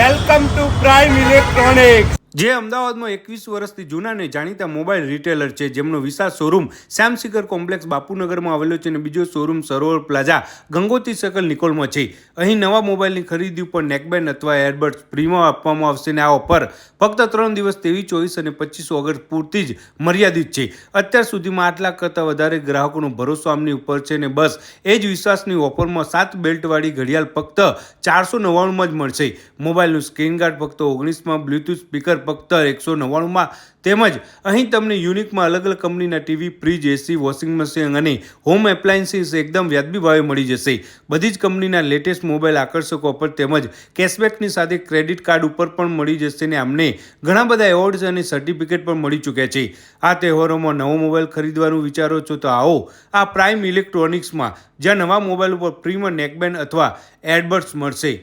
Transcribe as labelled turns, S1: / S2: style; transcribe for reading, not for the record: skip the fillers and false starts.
S1: Welcome to prime electronics. જે અમદાવાદમાં 21 વર્ષથી જૂના અને જાણીતા મોબાઈલ રિટેલર છે, જેમનો વિશાળ શોરૂમ શ્યામશિખર કોમ્પ્લેક્સ બાપુનગરમાં આવેલો છે અને બીજો શોરૂમ સરોવર પ્લાઝા ગંગોત્રી સર્કલ નિકોલમાં છે। અહીં નવા મોબાઈલની ખરીદી ઉપર નેકબેન્ડ અથવા એરબડ્સ ફ્રીમાં આપવામાં આવશે અને આ ઓફર ફક્ત 3 દિવસ 23, 24 અને 25 ઓગસ્ટ પૂરતી જ મર્યાદિત છે। અત્યાર સુધીમાં 8 લાખ કરતાં વધારે ગ્રાહકોનો ભરોસો આમની ઉપર છે અને બસ એ જ વિશ્વાસની ઓફરમાં 7 બેલ્ટવાળી ઘડિયાળ ફક્ત 499માં જ મળશે। મોબાઈલનું સ્ક્રીન ગાર્ડ ફક્ત 19માં, બ્લૂટૂથ સ્પીકર ફક્ત 199માં, તેમજ અહીં તમને યુનિકમાં અલગ અલગ કંપનીના ટીવી, ફ્રીજ, એસી, વોશિંગ મશીન અને હોમ એપ્લાયન્સીસ એકદમ વ્યાજબી ભાવે મળી જશે। બધી જ કંપનીના લેટેસ્ટ મોબાઈલ આકર્ષક ઓફર તેમજ કેશબેકની સાથે ક્રેડિટ કાર્ડ ઉપર પણ મળી જશે અને આમને ઘણા બધા એવોર્ડ્સ અને સર્ટિફિકેટ પણ મળી ચૂક્યા છે। આ તહેવારોમાં નવો મોબાઈલ ખરીદવાનું વિચારો છો તો આવો આ પ્રાઇમ ઇલેક્ટ્રોનિક્સમાં, જ્યાં નવા મોબાઈલ ઉપર ફ્રીમાં નેકબેન્ડ અથવા એરબડ્સ મળશે।